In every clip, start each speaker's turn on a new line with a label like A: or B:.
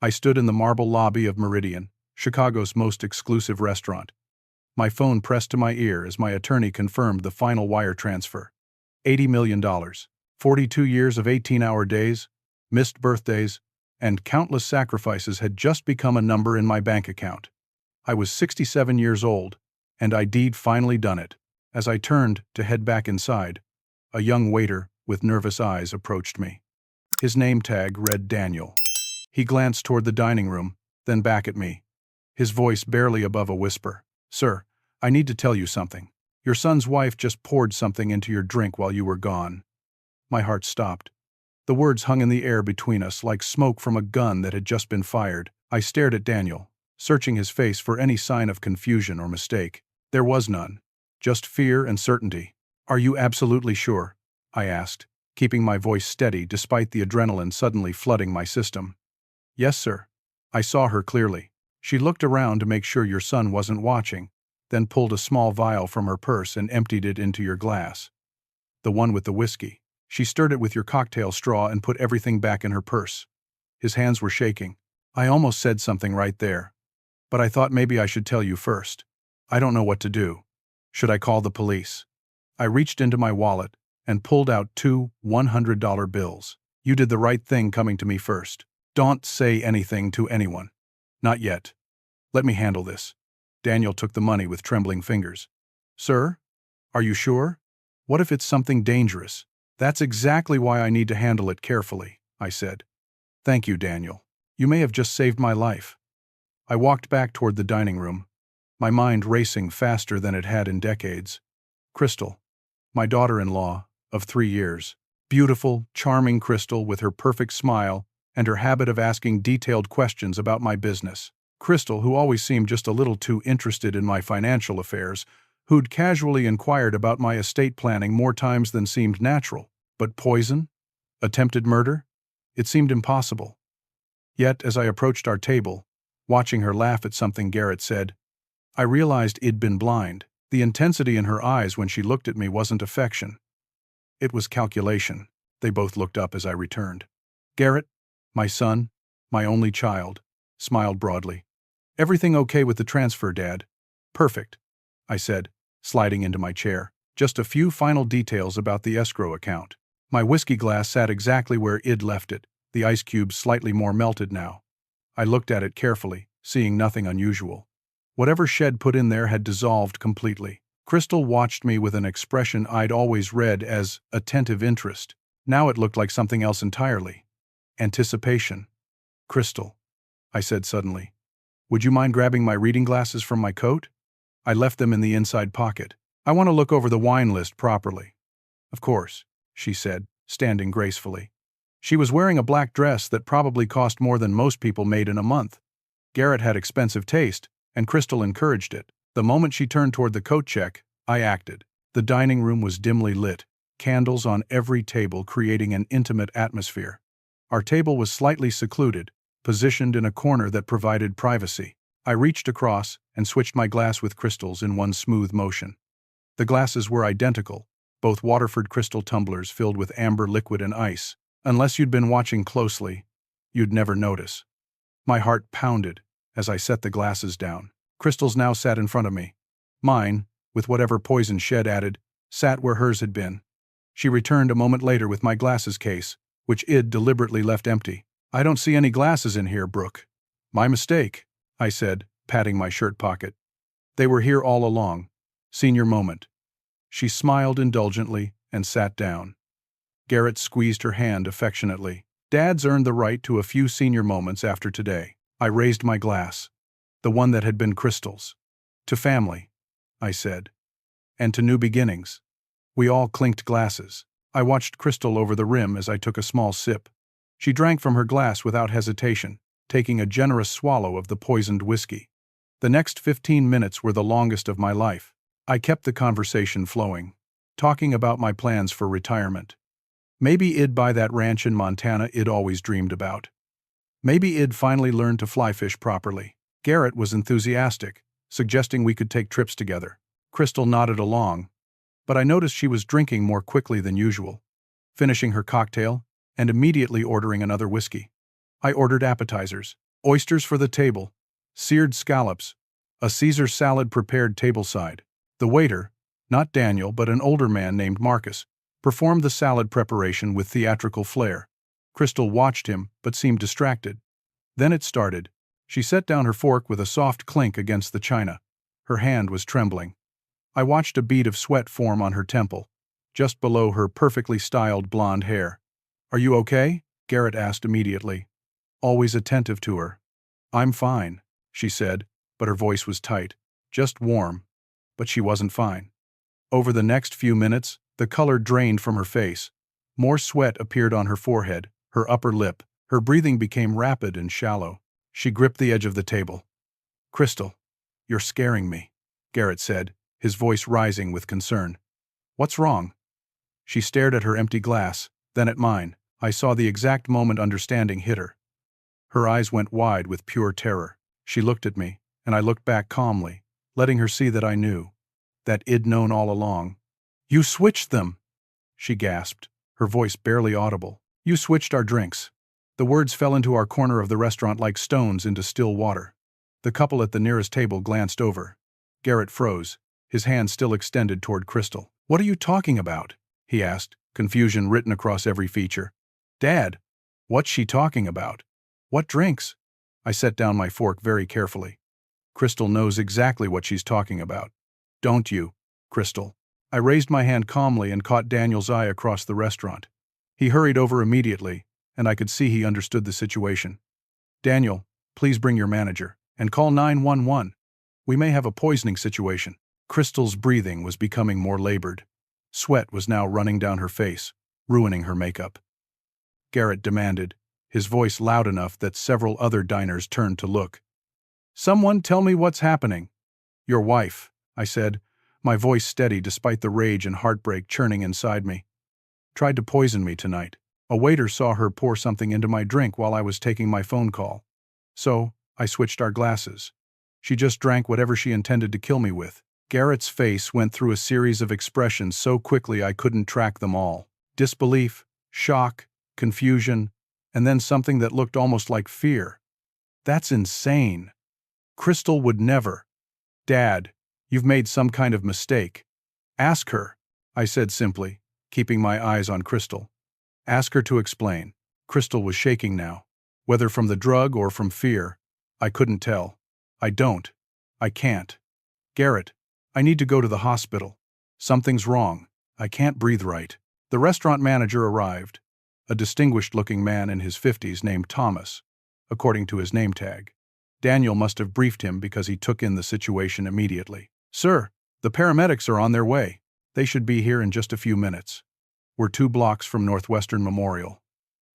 A: I stood in the marble lobby of Meridian, Chicago's most exclusive restaurant. My phone pressed to my ear as my attorney confirmed the final wire transfer. $80 million, 42 years of 18-hour days, missed birthdays, and countless sacrifices had just become a number in my bank account. I was 67 years old, and I'd finally done it. As I turned to head back inside, a young waiter with nervous eyes approached me. His name tag read Daniel. He glanced toward the dining room, then back at me, his voice barely above a whisper. "Sir, I need to tell you something. Your son's wife just poured something into your drink while you were gone." My heart stopped. The words hung in the air between us like smoke from a gun that had just been fired. I stared at Daniel, searching his face for any sign of confusion or mistake. There was none. Just fear and certainty. "Are you absolutely sure?" I asked, keeping my voice steady despite the adrenaline suddenly flooding my system. "Yes, sir." I saw her clearly. She looked around to make sure your son wasn't watching, then pulled a small vial from her purse and emptied it into your glass. The one with the whiskey. She stirred it with your cocktail straw and put everything back in her purse. His hands were shaking. "I almost said something right there. But I thought maybe I should tell you first. I don't know what to do. Should I call the police?" I reached into my wallet and pulled out two $100 bills. "You did the right thing coming to me first. Don't say anything to anyone. Not yet. Let me handle this." Daniel took the money with trembling fingers. "Sir? Are you sure? What if it's something dangerous?" "That's exactly why I need to handle it carefully," I said. "Thank you, Daniel. You may have just saved my life." I walked back toward the dining room, my mind racing faster than it had in decades. Crystal, my daughter-in-law, of 3 years. Beautiful, charming Crystal with her perfect smile and her habit of asking detailed questions about my business. Crystal, who always seemed just a little too interested in my financial affairs, who'd casually inquired about my estate planning more times than seemed natural. But poison? Attempted murder? It seemed impossible. Yet, as I approached our table, watching her laugh at something Garrett said, I realized I'd been blind. The intensity in her eyes when she looked at me wasn't affection. It was calculation. They both looked up as I returned. Garrett, my son, my only child, smiled broadly. "Everything okay with the transfer, Dad?" "Perfect," I said, sliding into my chair. "Just a few final details about the escrow account." My whiskey glass sat exactly where I'd left it, the ice cubes slightly more melted now. I looked at it carefully, seeing nothing unusual. Whatever Shed put in there had dissolved completely. Crystal watched me with an expression I'd always read as attentive interest. Now it looked like something else entirely. Anticipation. "Crystal," I said suddenly, "would you mind grabbing my reading glasses from my coat? I left them in the inside pocket. I want to look over the wine list properly." "Of course," she said, standing gracefully. She was wearing a black dress that probably cost more than most people made in a month. Garrett had expensive taste, and Crystal encouraged it. The moment she turned toward the coat check, I acted. The dining room was dimly lit, candles on every table creating an intimate atmosphere. Our table was slightly secluded, positioned in a corner that provided privacy. I reached across and switched my glass with Crystal's in one smooth motion. The glasses were identical, both Waterford crystal tumblers filled with amber liquid and ice. Unless you'd been watching closely, you'd never notice. My heart pounded as I set the glasses down. Crystal's now sat in front of me. Mine, with whatever poison Shed added, sat where hers had been. She returned a moment later with my glasses case, which I'd deliberately left empty. "I don't see any glasses in here, Brooke." "My mistake," I said, patting my shirt pocket. "They were here all along. Senior moment." She smiled indulgently and sat down. Garrett squeezed her hand affectionately. "Dad's earned the right to a few senior moments after today." I raised my glass, the one that had been Crystal's. "To family," I said. "And to new beginnings." We all clinked glasses. I watched Crystal over the rim as I took a small sip. She drank from her glass without hesitation, taking a generous swallow of the poisoned whiskey. The next 15 minutes were the longest of my life. I kept the conversation flowing, talking about my plans for retirement. Maybe I'd buy that ranch in Montana I'd always dreamed about. Maybe I'd finally learn to fly fish properly. Garrett was enthusiastic, suggesting we could take trips together. Crystal nodded along, but I noticed she was drinking more quickly than usual, finishing her cocktail and immediately ordering another whiskey. I ordered appetizers, Oysters for the table, seared scallops, a Caesar salad prepared tableside. The waiter, not Daniel but an older man named Marcus, performed the salad preparation with theatrical flair. Crystal watched him but seemed distracted. Then it started. She set down her fork with a soft clink against the china. Her hand was trembling. I watched a bead of sweat form on her temple, just below her perfectly styled blonde hair. "Are you okay?" Garrett asked immediately, always attentive to her. "I'm fine," she said, but her voice was tight, just warm. But she wasn't fine. Over the next few minutes, the color drained from her face. More sweat appeared on her forehead, her upper lip. Her breathing became rapid and shallow. She gripped the edge of the table. "Crystal, you're scaring me," Garrett said, his voice rising with concern. "What's wrong?" She stared at her empty glass, then at mine. I saw the exact moment understanding hit her. Her eyes went wide with pure terror. She looked at me, and I looked back calmly, letting her see that I knew. That I'd known all along. "You switched them!" she gasped, her voice barely audible. "You switched our drinks." The words fell into our corner of the restaurant like stones into still water. The couple at the nearest table glanced over. Garrett froze, his hand still extended toward Crystal. "What are you talking about?" he asked, confusion written across every feature. "Dad, what's she talking about? What drinks?" I set down my fork very carefully. "Crystal knows exactly what she's talking about. Don't you, Crystal?" I raised my hand calmly and caught Daniel's eye across the restaurant. He hurried over immediately, and I could see he understood the situation. "Daniel, please bring your manager, and call 911. We may have a poisoning situation." Crystal's breathing was becoming more labored. Sweat was now running down her face, ruining her makeup. Garrett demanded, his voice loud enough that several other diners turned to look. "Someone tell me what's happening." "Your wife," I said, my voice steady despite the rage and heartbreak churning inside me. "Tried to poison me tonight. A waiter saw her pour something into my drink while I was taking my phone call. So, I switched our glasses. She just drank whatever she intended to kill me with." Garrett's face went through a series of expressions so quickly I couldn't track them all. Disbelief, shock, confusion, and then something that looked almost like fear. "That's insane. Crystal would never." "Dad, you've made some kind of mistake. Ask her," I said simply, keeping my eyes on Crystal. "Ask her to explain." Crystal was shaking now. Whether from the drug or from fear, I couldn't tell. "I don't. I can't. Garrett, I need to go to the hospital. Something's wrong. I can't breathe right." The restaurant manager arrived, a distinguished-looking man in his 50s named Thomas, according to his name tag. Daniel must have briefed him because he took in the situation immediately. "Sir, the paramedics are on their way. They should be here in just a few minutes." We're 2 blocks from Northwestern Memorial.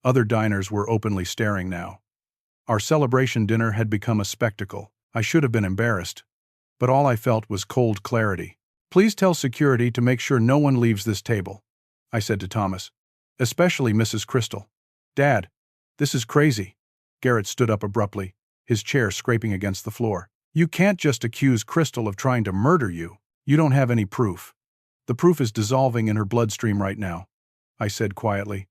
A: Other diners were openly staring now. Our celebration dinner had become a spectacle. I should have been embarrassed, but all I felt was cold clarity. "Please tell security to make sure no one leaves this table," I said to Thomas. "Especially Mrs. Crystal." "Dad, this is crazy." Garrett stood up abruptly, his chair scraping against the floor. "You can't just accuse Crystal of trying to murder you. You don't have any proof." "The proof is dissolving in her bloodstream right now," I said quietly.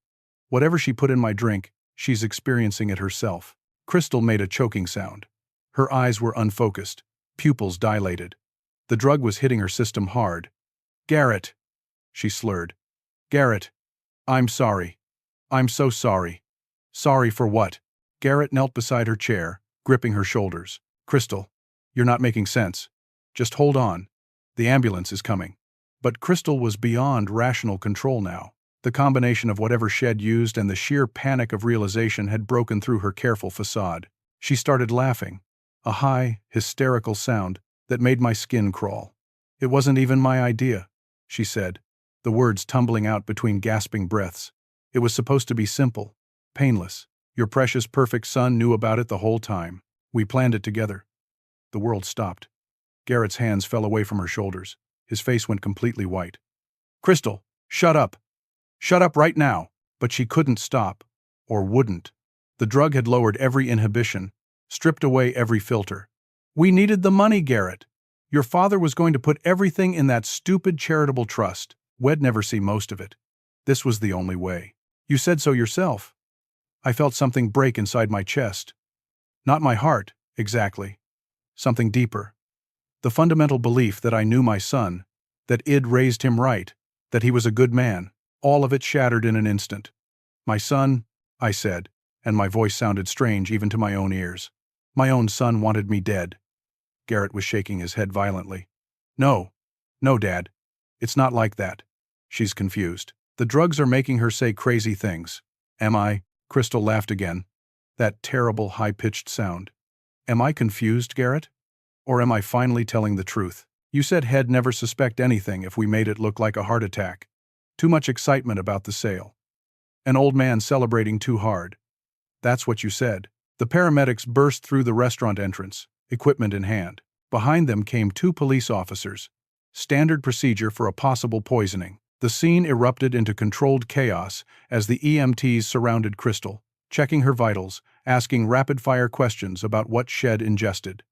A: "Whatever she put in my drink, she's experiencing it herself." Crystal made a choking sound. Her eyes were unfocused, pupils dilated. The drug was hitting her system hard. "Garrett," she slurred. "Garrett, I'm sorry. I'm so sorry." "Sorry for what?" Garrett knelt beside her chair, gripping her shoulders. "Crystal, you're not making sense. Just hold on. The ambulance is coming." But Crystal was beyond rational control now. The combination of whatever Shed used and the sheer panic of realization had broken through her careful facade. She started laughing, a high, hysterical sound that made my skin crawl. "It wasn't even my idea," she said, the words tumbling out between gasping breaths. "It was supposed to be simple, painless. Your precious perfect son knew about it the whole time. We planned it together." The world stopped. Garrett's hands fell away from her shoulders. His face went completely white. "Crystal, shut up. Shut up right now." But she couldn't stop, or wouldn't. The drug had lowered every inhibition, stripped away every filter. "We needed the money, Garrett. Your father was going to put everything in that stupid charitable trust. We'd never see most of it. This was the only way. You said so yourself." I felt something break inside my chest. Not my heart, exactly. Something deeper. The fundamental belief that I knew my son, that I'd raised him right, that he was a good man, all of it shattered in an instant. My son, I said, and my voice sounded strange even to my own ears. My own son wanted me dead. Garrett was shaking his head violently. No, no, Dad. It's not like that. She's confused. The drugs are making her say crazy things. Am I? Crystal laughed again. That terrible high-pitched sound. Am I confused, Garrett? Or am I finally telling the truth? You said he'd never suspect anything if we made it look like a heart attack. Too much excitement about the sale. An old man celebrating too hard. That's what you said. The paramedics burst through the restaurant entrance, equipment in hand. Behind them came 2 police officers. Standard procedure for a possible poisoning. The scene erupted into controlled chaos as the EMTs surrounded Crystal, checking her vitals, asking rapid-fire questions about what she'd ingested.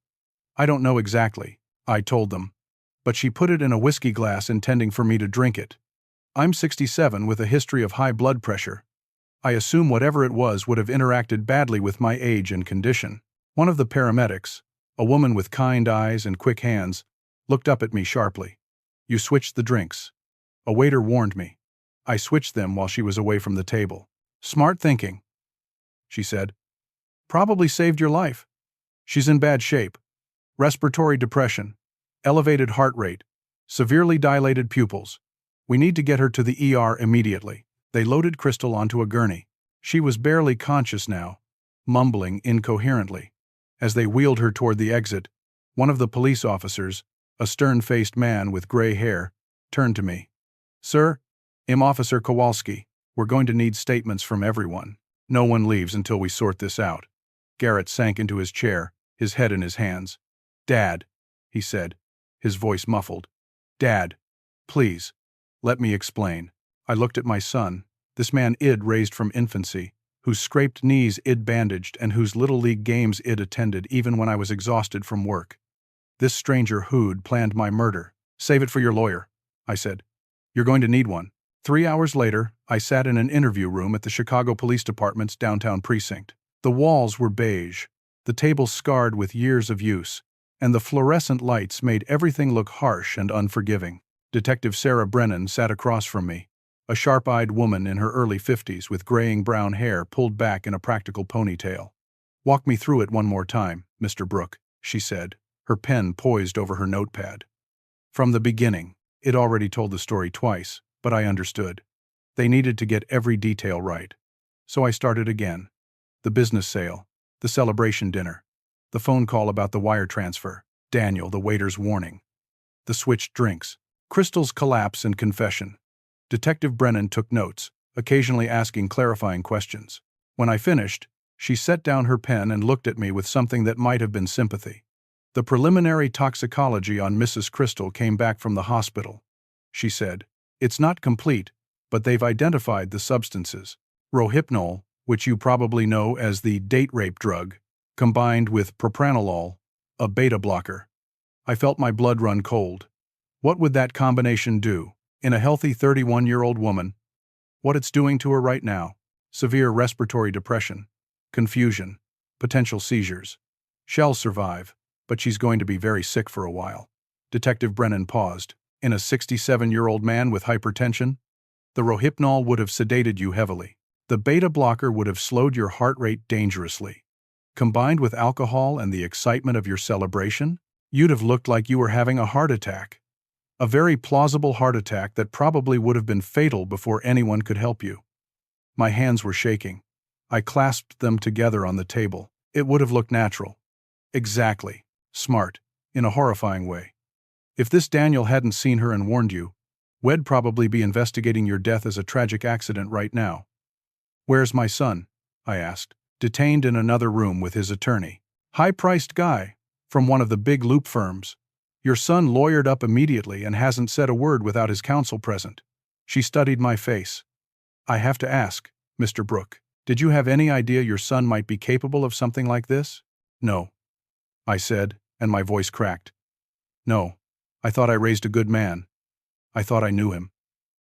A: I don't know exactly, I told them. But she put it in a whiskey glass intending for me to drink it. I'm 67 with a history of high blood pressure. I assume whatever it was would have interacted badly with my age and condition. One of the paramedics, a woman with kind eyes and quick hands, looked up at me sharply. You switched the drinks. A waiter warned me. I switched them while she was away from the table. Smart thinking, she said. Probably saved your life. She's in bad shape. Respiratory depression, elevated heart rate, severely dilated pupils. We need to get her to the ER immediately. They loaded Crystal onto a gurney. She was barely conscious now, mumbling incoherently. As they wheeled her toward the exit, one of the police officers, a stern-faced man with gray hair, turned to me. Sir, I'm Officer Kowalski. We're going to need statements from everyone. No one leaves until we sort this out. Garrett sank into his chair, his head in his hands. Dad, he said, his voice muffled. Dad, please, let me explain. I looked at my son, this man I'd raised from infancy, whose scraped knees I'd bandaged and whose little league games I'd attended even when I was exhausted from work. This stranger who'd planned my murder. Save it for your lawyer, I said. You're going to need one. 3 hours later, I sat in an interview room at the Chicago Police Department's downtown precinct. The walls were beige, the tables scarred with years of use, and the fluorescent lights made everything look harsh and unforgiving. Detective Sarah Brennan sat across from me, a sharp-eyed woman in her early 50s with graying brown hair pulled back in a practical ponytail. Walk me through it one more time, Mr. Brooke, she said, her pen poised over her notepad. From the beginning, I'd already told the story twice, but I understood. They needed to get every detail right. So I started again. The business sale, the celebration dinner, the phone call about the wire transfer, Daniel, the waiter's warning, the switched drinks, Crystal's collapse and confession. Detective Brennan took notes, occasionally asking clarifying questions. When I finished, she set down her pen and looked at me with something that might have been sympathy. The preliminary toxicology on Mrs. Crystal came back from the hospital, she said. It's not complete, but they've identified the substances. Rohypnol, which you probably know as the date rape drug, combined with propranolol, a beta blocker. I felt my blood run cold. What would that combination do in a healthy 31-year-old woman? What it's doing to her right now: severe respiratory depression, confusion, potential seizures. She'll survive, but she's going to be very sick for a while. Detective Brennan paused. In a 67-year-old man with hypertension? The Rohypnol would have sedated you heavily. The beta blocker would have slowed your heart rate dangerously. Combined with alcohol and the excitement of your celebration, you'd have looked like you were having a heart attack. A very plausible heart attack that probably would have been fatal before anyone could help you. My hands were shaking. I clasped them together on the table. It would have looked natural. Exactly. Smart. In a horrifying way. If this Daniel hadn't seen her and warned you, we'd probably be investigating your death as a tragic accident right now. Where's my son? I asked. Detained in another room with his attorney. High-priced guy, from one of the big loop firms. Your son lawyered up immediately and hasn't said a word without his counsel present. She studied my face. I have to ask, Mr. Brooke, did you have any idea your son might be capable of something like this? No, I said, and my voice cracked. No. I thought I raised a good man. I thought I knew him.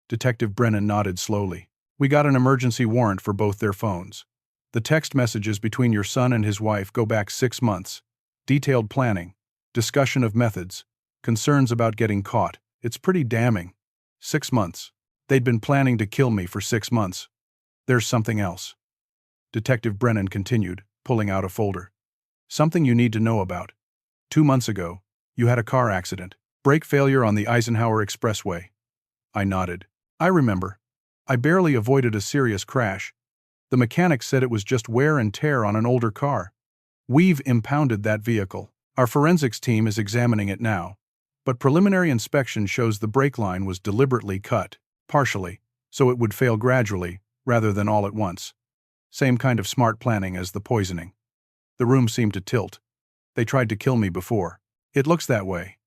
A: Detective Brennan nodded slowly. We got an emergency warrant for both their phones. The text messages between your son and his wife go back 6 months. Detailed planning, discussion of methods, concerns about getting caught. It's pretty damning. 6 months. They'd been planning to kill me for 6 months. There's something else. Detective Brennan continued, pulling out a folder. Something you need to know about. 2 months ago, you had a car accident. Brake failure on the Eisenhower Expressway. I nodded. I remember. I barely avoided a serious crash. The mechanic said it was just wear and tear on an older car. We've impounded that vehicle. Our forensics team is examining it now. But preliminary inspection shows the brake line was deliberately cut, partially, so it would fail gradually, rather than all at once. Same kind of smart planning as the poisoning. The room seemed to tilt. They tried to kill me before. It looks that way.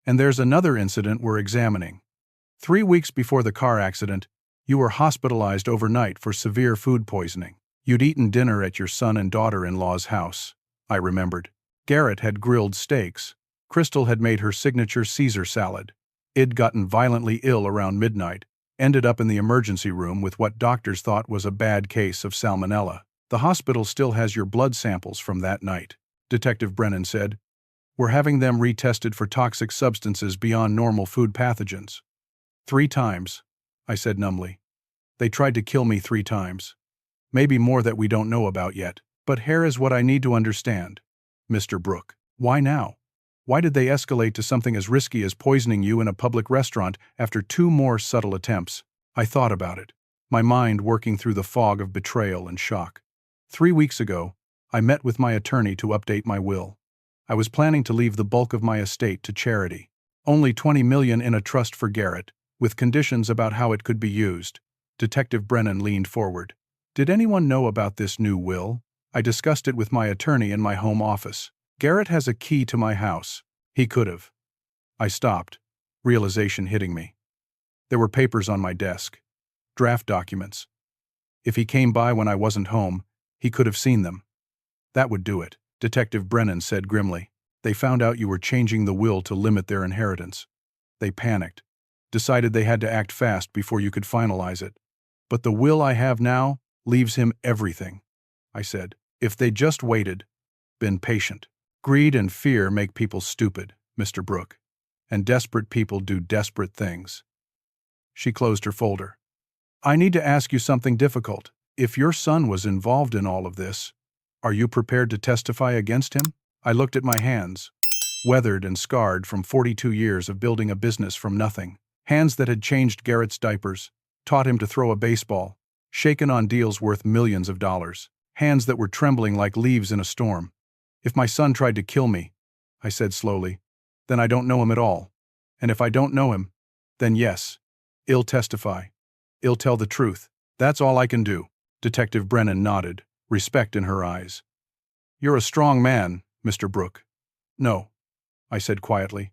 A: And there's another incident we're examining. 3 weeks before the car accident, you were hospitalized overnight for severe food poisoning. You'd eaten dinner at your son and daughter-in-law's house. I remembered. Garrett had grilled steaks. Crystal had made her signature Caesar salad. I'd gotten violently ill around midnight, ended up in the emergency room with what doctors thought was a bad case of salmonella. The hospital still has your blood samples from that night, Detective Brennan said. We're having them retested for toxic substances beyond normal food pathogens. 3 times, I said numbly. They tried to kill me 3 times. Maybe more that we don't know about yet. But here is what I need to understand. Mr. Brooke, why now? Why did they escalate to something as risky as poisoning you in a public restaurant after 2 more subtle attempts? I thought about it, my mind working through the fog of betrayal and shock. 3 weeks ago, I met with my attorney to update my will. I was planning to leave the bulk of my estate to charity. Only $20 million in a trust for Garrett, with conditions about how it could be used. Detective Brennan leaned forward. Did anyone know about this new will? I discussed it with my attorney in my home office. Garrett has a key to my house. He could have. I stopped, realization hitting me. There were papers on my desk. Draft documents. If he came by when I wasn't home, he could have seen them. That would do it, Detective Brennan said grimly. They found out you were changing the will to limit their inheritance. They panicked. Decided they had to act fast before you could finalize it. But the will I have now leaves him everything, I said. If they just waited, been patient. Greed and fear make people stupid, Mr. Brooke. And desperate people do desperate things. She closed her folder. I need to ask you something difficult. If your son was involved in all of this, are you prepared to testify against him? I looked at my hands, weathered and scarred from 42 years of building a business from nothing. Hands that had changed Garrett's diapers, taught him to throw a baseball, shaken on deals worth millions of dollars. Hands that were trembling like leaves in a storm. If my son tried to kill me, I said slowly, then I don't know him at all. And if I don't know him, then yes, I'll testify. I'll tell the truth. That's all I can do. Detective Brennan nodded, respect in her eyes. You're a strong man, Mr. Brooke. No, I said quietly.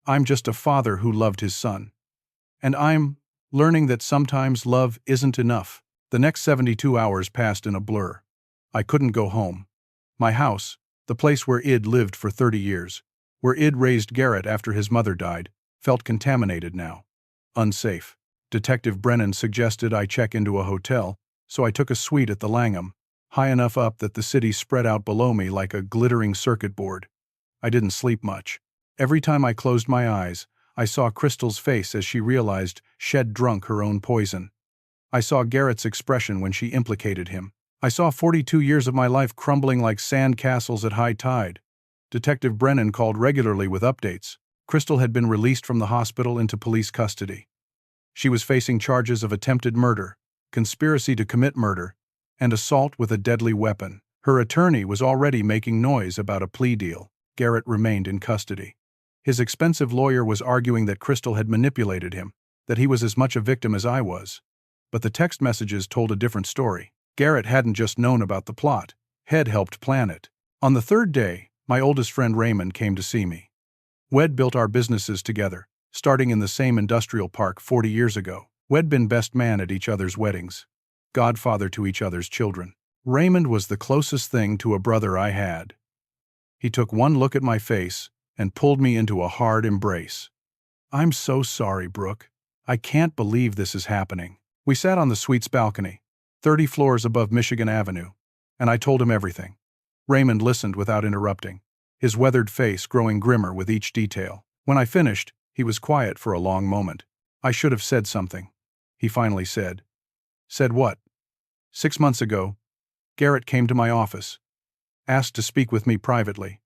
A: I'm just a father who loved his son. And I'm learning that sometimes love isn't enough. The next 72 hours passed in a blur. I couldn't go home. My house, the place where I'd lived for 30 years, where I'd raised Garrett after his mother died, felt contaminated now. Unsafe. Detective Brennan suggested I check into a hotel, so I took a suite at the Langham, high enough up that the city spread out below me like a glittering circuit board. I didn't sleep much. Every time I closed my eyes, I saw Crystal's face as she realized she'd drunk her own poison. I saw Garrett's expression when she implicated him. I saw 42 years of my life crumbling like sand castles at high tide. Detective Brennan called regularly with updates. Crystal had been released from the hospital into police custody. She was facing charges of attempted murder, conspiracy to commit murder, and assault with a deadly weapon. Her attorney was already making noise about a plea deal. Garrett remained in custody. His expensive lawyer was arguing that Crystal had manipulated him, that he was as much a victim as I was. But the text messages told a different story. Garrett hadn't just known about the plot, had helped plan it. On the 3rd day, my oldest friend Raymond came to see me. We'd built our businesses together, starting in the same industrial park 40 years ago. We'd been best man at each other's weddings, godfather to each other's children. Raymond was the closest thing to a brother I had. He took one look at my face and pulled me into a hard embrace. I'm so sorry, Brooke. I can't believe this is happening. We sat on the suite's balcony, 30 floors above Michigan Avenue. And I told him everything. Raymond listened without interrupting, his weathered face growing grimmer with each detail. When I finished, he was quiet for a long moment. I should have said something, he finally said. Said what? 6 months ago, Garrett came to my office, asked to speak with me privately.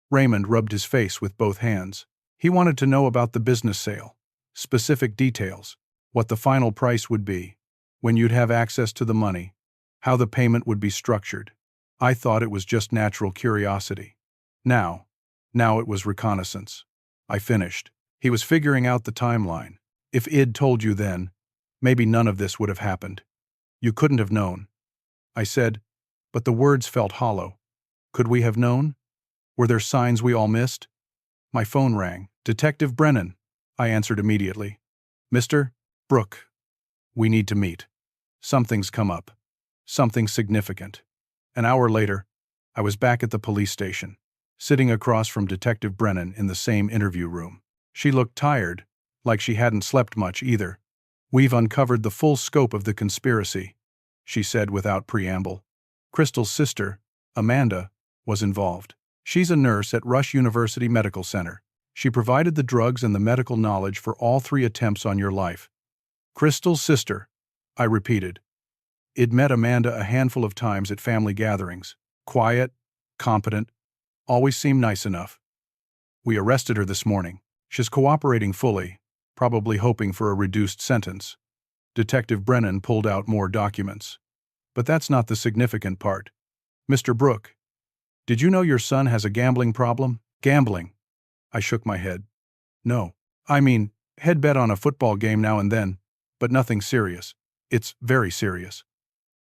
A: Raymond rubbed his face with both hands. He wanted to know about the business sale, specific details, what the final price would be, when you'd have access to the money, how the payment would be structured. I thought it was just natural curiosity. Now it was reconnaissance. I finished. He was figuring out the timeline. If I'd told you then, maybe none of this would have happened. You couldn't have known. I said, but the words felt hollow. Could we have known? Were there signs we all missed? My phone rang. Detective Brennan, I answered immediately. Mr. Brooke, we need to meet. Something's come up. Something significant. An hour later, I was back at the police station, sitting across from Detective Brennan in the same interview room. She looked tired, like she hadn't slept much either. We've uncovered the full scope of the conspiracy, she said without preamble. Crystal's sister, Amanda, was involved. She's a nurse at Rush University Medical Center. She provided the drugs and the medical knowledge for all 3 attempts on your life. Crystal's sister, I repeated. I'd met Amanda a handful of times at family gatherings. Quiet, competent, always seemed nice enough. We arrested her this morning. She's cooperating fully, probably hoping for a reduced sentence. Detective Brennan pulled out more documents. But that's not the significant part. Mr. Brooke, did you know your son has a gambling problem? Gambling. I shook my head. No. I mean, he'd bet on a football game now and then, but nothing serious. It's very serious.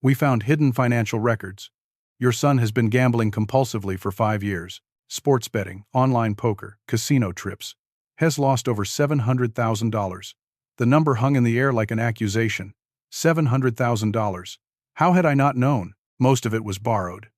A: We found hidden financial records. Your son has been gambling compulsively for 5 years. Sports betting, online poker, casino trips. Has lost over $700,000. The number hung in the air like an accusation. $700,000. How had I not known? Most of it was borrowed.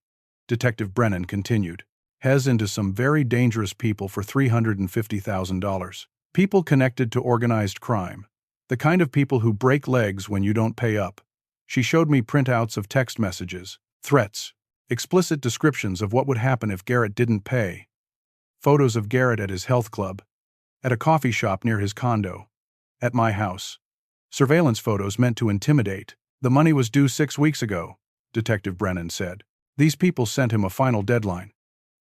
A: Detective Brennan continued. Has into some very dangerous people for $350,000. People connected to organized crime. The kind of people who break legs when you don't pay up. She showed me printouts of text messages, threats, explicit descriptions of what would happen if Garrett didn't pay. Photos of Garrett at his health club, at a coffee shop near his condo, at my house. Surveillance photos meant to intimidate. The money was due 6 weeks ago, Detective Brennan said. These people sent him a final deadline.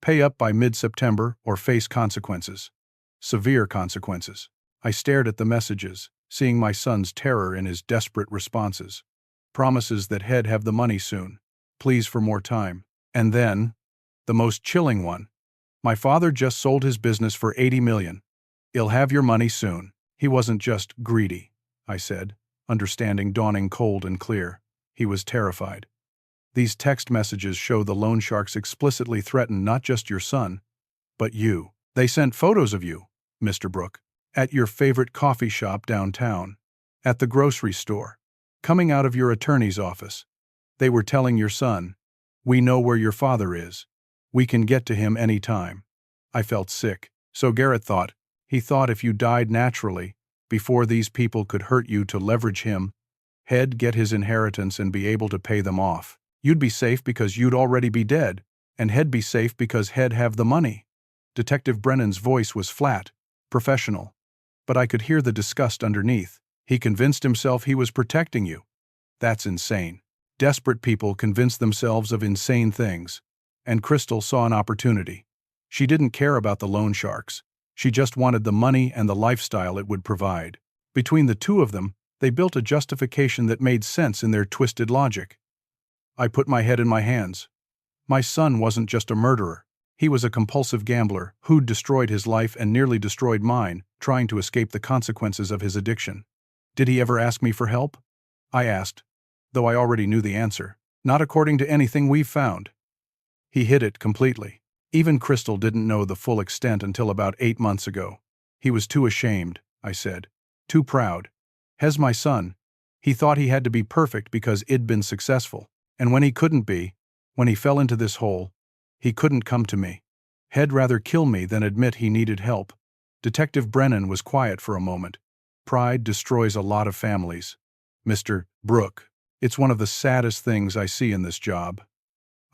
A: Pay up by mid-September or face consequences. Severe consequences. I stared at the messages, seeing my son's terror in his desperate responses. Promises that he'd have the money soon. Pleas for more time. And then, the most chilling one. My father just sold his business for $80 million. He'll have your money soon. He wasn't just greedy, I said, understanding dawning cold and clear. He was terrified. These text messages show the loan sharks explicitly threaten not just your son, but you. They sent photos of you, Mr. Brooke, at your favorite coffee shop downtown, at the grocery store, coming out of your attorney's office. They were telling your son, we know where your father is. We can get to him any time. I felt sick. So Garrett thought. He thought if you died naturally, before these people could hurt you to leverage him, he'd get his inheritance and be able to pay them off. You'd be safe because you'd already be dead, and he'd be safe because he'd have the money. Detective Brennan's voice was flat, professional, but I could hear the disgust underneath. He convinced himself he was protecting you. That's insane. Desperate people convince themselves of insane things, and Crystal saw an opportunity. She didn't care about the loan sharks. She just wanted the money and the lifestyle it would provide. Between the two of them, they built a justification that made sense in their twisted logic. I put my head in my hands. My son wasn't just a murderer. He was a compulsive gambler who'd destroyed his life and nearly destroyed mine, trying to escape the consequences of his addiction. Did he ever ask me for help? I asked, though I already knew the answer. Not according to anything we've found. He hid it completely. Even Crystal didn't know the full extent until about 8 months ago. He was too ashamed, I said. Too proud. Hez my son. He thought he had to be perfect because I'd been successful. And when he couldn't be, when he fell into this hole, he couldn't come to me. He'd rather kill me than admit he needed help. Detective Brennan was quiet for a moment. Pride destroys a lot of families. Mr. Brooke, it's one of the saddest things I see in this job.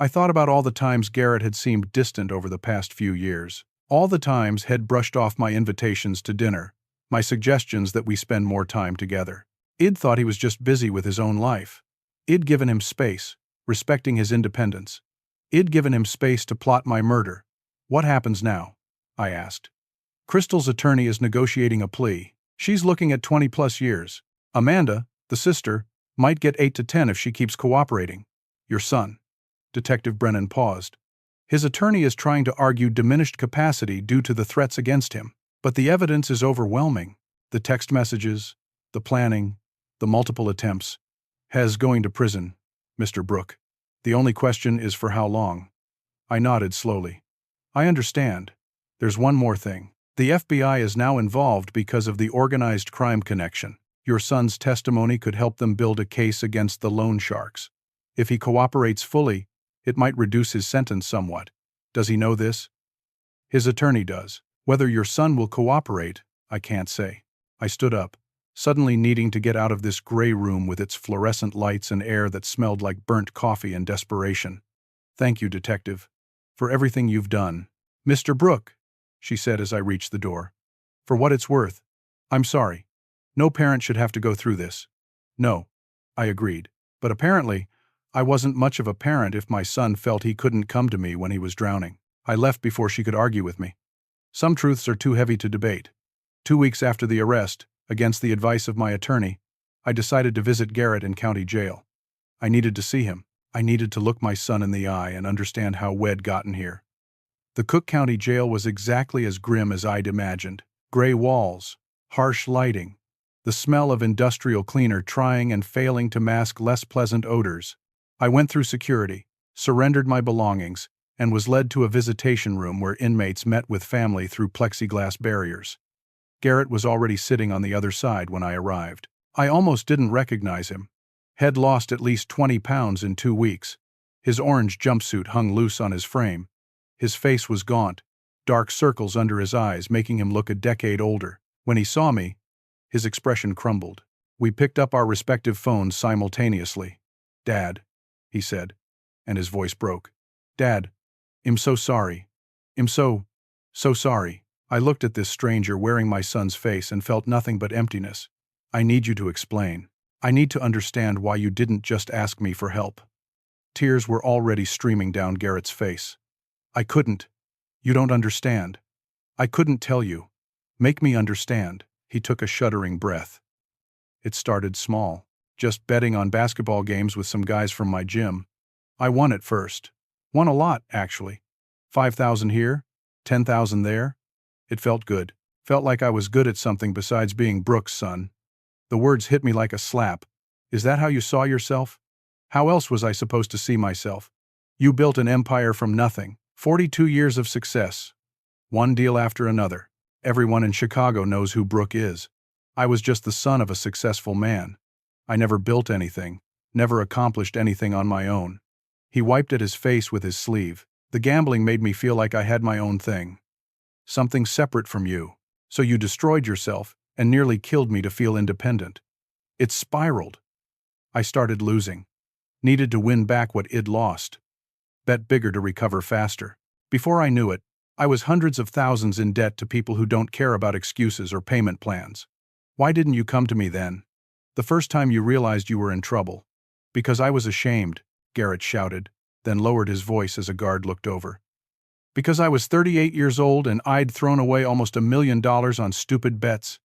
A: I thought about all the times Garrett had seemed distant over the past few years. All the times he'd brushed off my invitations to dinner, my suggestions that we spend more time together. Id thought he was just busy with his own life. Id given him space, respecting his independence. Id given him space to plot my murder. What happens now? I asked. Crystal's attorney is negotiating a plea. She's looking at 20+ years. Amanda, the sister, might get 8 to 10 if she keeps cooperating. Your son. Detective Brennan paused. His attorney is trying to argue diminished capacity due to the threats against him. But the evidence is overwhelming. The text messages, the planning, the multiple attempts. Has going to prison, Mr. Brooke. The only question is for how long. I nodded slowly. I understand. There's one more thing. The FBI is now involved because of the organized crime connection. Your son's testimony could help them build a case against the loan sharks. If he cooperates fully, it might reduce his sentence somewhat. Does he know this? His attorney does. Whether your son will cooperate, I can't say. I stood up, suddenly needing to get out of this gray room with its fluorescent lights and air that smelled like burnt coffee and desperation. Thank you, Detective, for everything you've done. Mr. Brooke, she said as I reached the door. For what it's worth, I'm sorry. No parent should have to go through this. No, I agreed. But apparently, I wasn't much of a parent if my son felt he couldn't come to me when he was drowning. I left before she could argue with me. Some truths are too heavy to debate. 2 weeks after the arrest, against the advice of my attorney, I decided to visit Garrett in county jail. I needed to see him. I needed to look my son in the eye and understand how we'd gotten here. The Cook County Jail was exactly as grim as I'd imagined. Gray walls, harsh lighting, the smell of industrial cleaner trying and failing to mask less pleasant odors. I went through security, surrendered my belongings, and was led to a visitation room where inmates met with family through plexiglass barriers. Garrett was already sitting on the other side when I arrived. I almost didn't recognize him. Had lost at least 20 pounds in 2 weeks. His orange jumpsuit hung loose on his frame. His face was gaunt, dark circles under his eyes making him look a decade older. When he saw me, his expression crumbled. We picked up our respective phones simultaneously. Dad, he said, and his voice broke. Dad, I'm so sorry. I'm so sorry. I looked at this stranger wearing my son's face and felt nothing but emptiness. I need you to explain. I need to understand why you didn't just ask me for help. Tears were already streaming down Garrett's face. I couldn't. You don't understand. I couldn't tell you. Make me understand. He took a shuddering breath. It started small, just betting on basketball games with some guys from my gym. I won at first. Won a lot, actually. 5,000 here, 10,000 there. It felt good. Felt like I was good at something besides being Brooke's son. The words hit me like a slap. Is that how you saw yourself? How else was I supposed to see myself? You built an empire from nothing. 42 years of success. One deal after another. Everyone in Chicago knows who Brooke is. I was just the son of a successful man. I never built anything, never accomplished anything on my own. He wiped at his face with his sleeve. The gambling made me feel like I had my own thing. Something separate from you. So you destroyed yourself and nearly killed me to feel independent. It spiraled. I started losing. Needed to win back what I'd lost. Bet bigger to recover faster. Before I knew it, I was hundreds of thousands in debt to people who don't care about excuses or payment plans. Why didn't you come to me then? The first time you realized you were in trouble. Because I was ashamed, Garrett shouted, then lowered his voice as a guard looked over. Because I was 38 years old and I'd thrown away almost $1 million on stupid bets.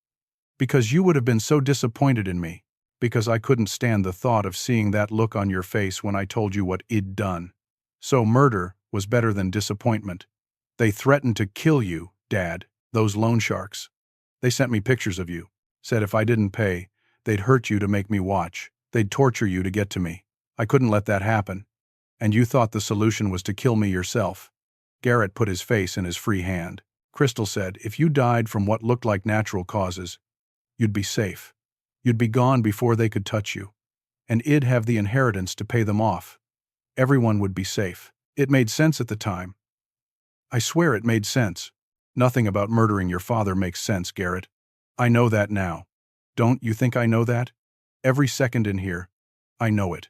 A: Because you would have been so disappointed in me. Because I couldn't stand the thought of seeing that look on your face when I told you what I'd done. So murder was better than disappointment. They threatened to kill you, Dad, those loan sharks. They sent me pictures of you. Said if I didn't pay, they'd hurt you to make me watch. They'd torture you to get to me. I couldn't let that happen. And you thought the solution was to kill me yourself. Garrett put his face in his free hand. Crystal said, if you died from what looked like natural causes, you'd be safe. You'd be gone before they could touch you. And I'd have the inheritance to pay them off. Everyone would be safe. It made sense at the time. I swear it made sense. Nothing about murdering your father makes sense, Garrett. I know that now. Don't you think I know that? Every second in here, I know it.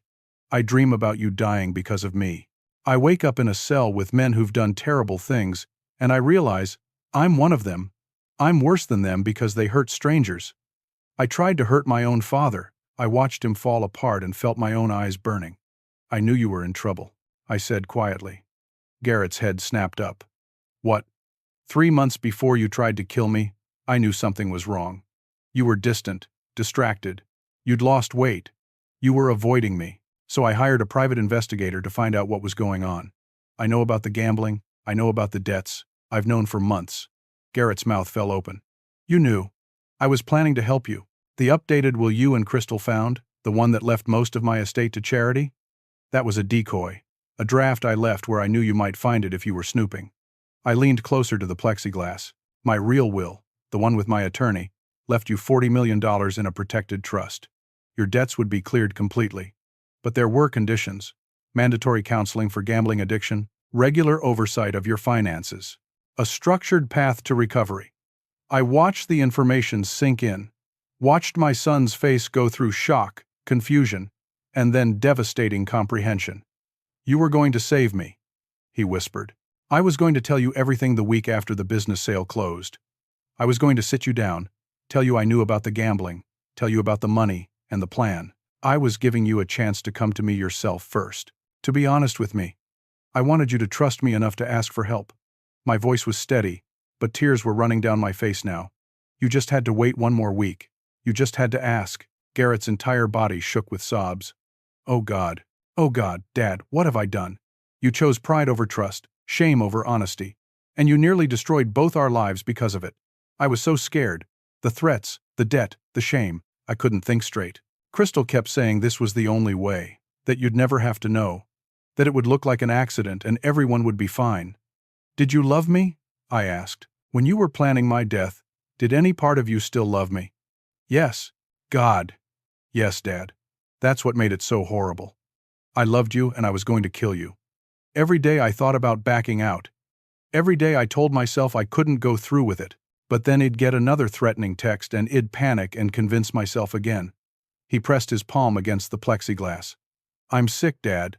A: I dream about you dying because of me. I wake up in a cell with men who've done terrible things, and I realize I'm one of them. I'm worse than them because they hurt strangers. I tried to hurt my own father. I watched him fall apart and felt my own eyes burning. I knew you were in trouble, I said quietly. Garrett's head snapped up. What? 3 months before you tried to kill me, I knew something was wrong. You were distant, distracted. You'd lost weight. You were avoiding me. So I hired a private investigator to find out what was going on. I know about the gambling. I know about the debts. I've known for months. Garrett's mouth fell open. You knew. I was planning to help you. The updated will you and Crystal found, the one that left most of my estate to charity? That was a decoy. A draft I left where I knew you might find it if you were snooping. I leaned closer to the plexiglass. My real will, the one with my attorney, left you $40 million in a protected trust. Your debts would be cleared completely. But there were conditions. Mandatory counseling for gambling addiction, regular oversight of your finances, a structured path to recovery. I watched the information sink in, watched my son's face go through shock, confusion, and then devastating comprehension. You were going to save me, he whispered. I was going to tell you everything the week after the business sale closed. I was going to sit you down, tell you I knew about the gambling, tell you about the money and the plan. I was giving you a chance to come to me yourself first, to be honest with me. I wanted you to trust me enough to ask for help. My voice was steady, but tears were running down my face now. You just had to wait 1 more week. You just had to ask. Garrett's entire body shook with sobs. Oh God, Dad, what have I done? You chose pride over trust, shame over honesty, and you nearly destroyed both our lives because of it. I was so scared. The threats, the debt, the shame, I couldn't think straight. Crystal kept saying this was the only way, that you'd never have to know, that it would look like an accident and everyone would be fine. Did you love me? I asked. When you were planning my death, did any part of you still love me? Yes. God. Yes, Dad. That's what made it so horrible. I loved you and I was going to kill you. Every day I thought about backing out. Every day I told myself I couldn't go through with it, but then I'd get another threatening text and I'd panic and convince myself again. He pressed his palm against the plexiglass. I'm sick, Dad.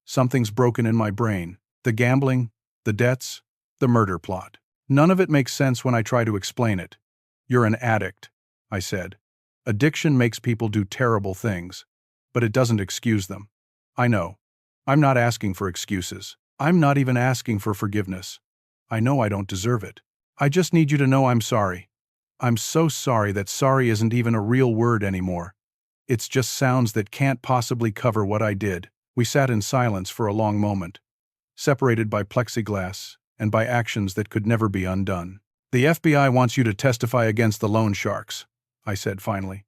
A: Something's broken in my brain. The gambling, the debts, the murder plot. None of it makes sense when I try to explain it. You're an addict, I said. Addiction makes people do terrible things, but it doesn't excuse them. I know. I'm not asking for excuses. I'm not even asking for forgiveness. I know I don't deserve it. I just need you to know I'm sorry. I'm so sorry that sorry isn't even a real word anymore. It's just sounds that can't possibly cover what I did. We sat in silence for a long moment, separated by plexiglass and by actions that could never be undone. The FBI wants you to testify against the loan sharks, I said finally.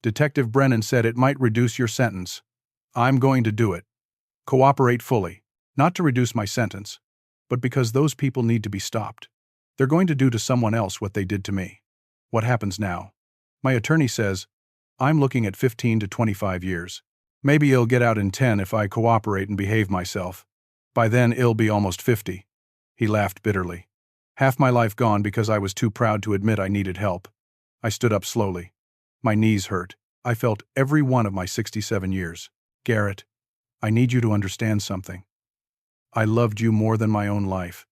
A: Detective Brennan said it might reduce your sentence. I'm going to do it. Cooperate fully, not to reduce my sentence, but because those people need to be stopped. They're going to do to someone else what they did to me. What happens now? My attorney says, I'm looking at 15 to 25 years. Maybe he'll get out in 10 if I cooperate and behave myself. By then, he'll be almost 50. He laughed bitterly. Half my life gone because I was too proud to admit I needed help. I stood up slowly. My knees hurt. I felt every one of my 67 years. Garrett, I need you to understand something. I loved you more than my own life.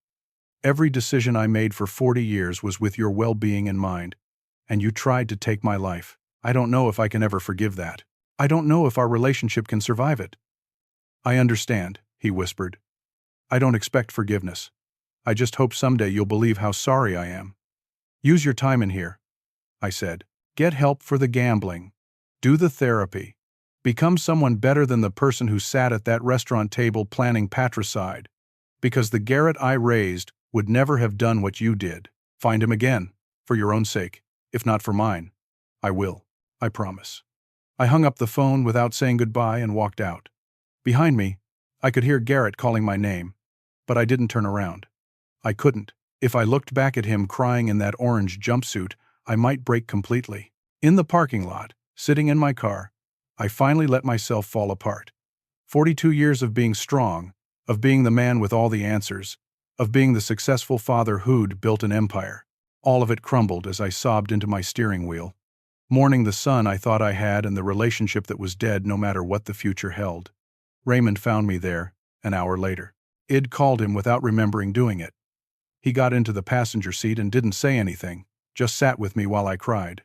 A: Every decision I made for 40 years was with your well-being in mind, and you tried to take my life. I don't know if I can ever forgive that. I don't know if our relationship can survive it. I understand, he whispered. I don't expect forgiveness. I just hope someday you'll believe how sorry I am. Use your time in here, I said. Get help for the gambling. Do the therapy. Become someone better than the person who sat at that restaurant table planning patricide. Because the Garrett I raised would never have done what you did. Find him again, for your own sake, if not for mine. I will, I promise. I hung up the phone without saying goodbye and walked out. Behind me, I could hear Garrett calling my name, but I didn't turn around. I couldn't. If I looked back at him crying in that orange jumpsuit, I might break completely. In the parking lot, sitting in my car, I finally let myself fall apart. 42 years of being strong, of being the man with all the answers, of being the successful father who'd built an empire. All of it crumbled as I sobbed into my steering wheel, mourning the son I thought I had and the relationship that was dead no matter what the future held. Raymond found me there, an hour later. Id called him without remembering doing it. He got into the passenger seat and didn't say anything, just sat with me while I cried.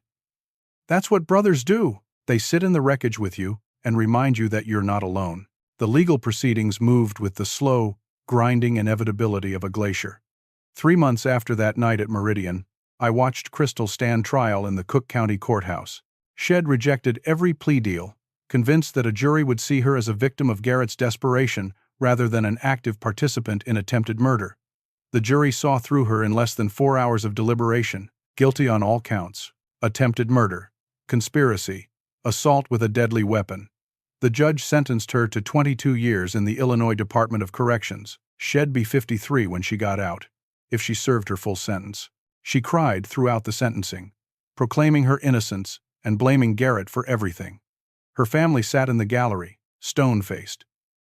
A: That's what brothers do. They sit in the wreckage with you and remind you that you're not alone. The legal proceedings moved with the slow, grinding inevitability of a glacier. 3 months after that night at Meridian, I watched Crystal stand trial in the Cook County Courthouse. Shed rejected every plea deal, convinced that a jury would see her as a victim of Garrett's desperation rather than an active participant in attempted murder. The jury saw through her in less than 4 hours of deliberation, guilty on all counts: attempted murder, conspiracy, assault with a deadly weapon. The judge sentenced her to 22 years in the Illinois Department of Corrections. She'd be 53 when she got out, if she served her full sentence. She cried throughout the sentencing, proclaiming her innocence and blaming Garrett for everything. Her family sat in the gallery, stone-faced.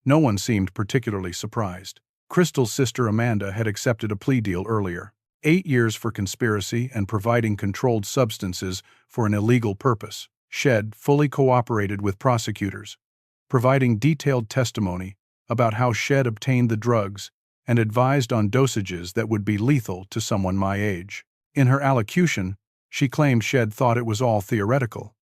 A: No one seemed particularly surprised. Crystal's sister Amanda had accepted a plea deal earlier: 8 years for conspiracy and providing controlled substances for an illegal purpose. Shed fully cooperated with prosecutors, providing detailed testimony about how Shed obtained the drugs and advised on dosages that would be lethal to someone my age. In her allocution, she claimed Shed thought it was all theoretical,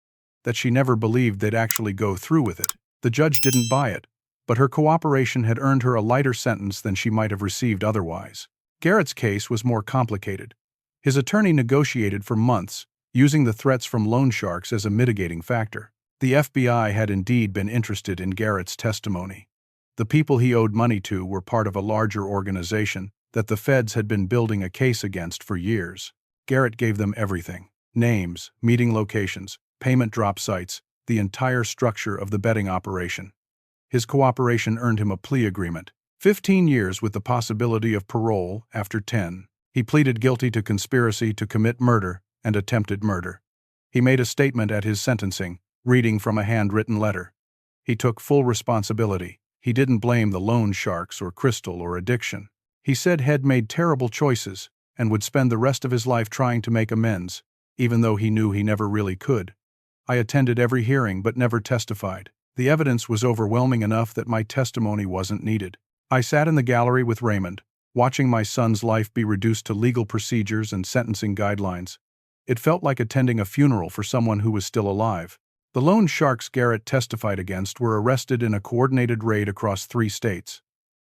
A: that she never believed they'd actually go through with it. The judge didn't buy it, but her cooperation had earned her a lighter sentence than she might have received otherwise. Garrett's case was more complicated. His attorney negotiated for months, using the threats from loan sharks as a mitigating factor. The FBI had indeed been interested in Garrett's testimony. The people he owed money to were part of a larger organization that the feds had been building a case against for years. Garrett gave them everything: names, meeting locations, payment drop sites, the entire structure of the betting operation. His cooperation earned him a plea agreement: 15 years with the possibility of parole after 10. He pleaded guilty to conspiracy to commit murder and attempted murder. He made a statement at his sentencing, reading from a handwritten letter. He took full responsibility. He didn't blame the loan sharks or Crystal or addiction. He said Head made terrible choices and would spend the rest of his life trying to make amends, even though he knew he never really could. I attended every hearing but never testified. The evidence was overwhelming enough that my testimony wasn't needed. I sat in the gallery with Raymond, watching my son's life be reduced to legal procedures and sentencing guidelines. It felt like attending a funeral for someone who was still alive. The loan sharks Garrett testified against were arrested in a coordinated raid across 3 states.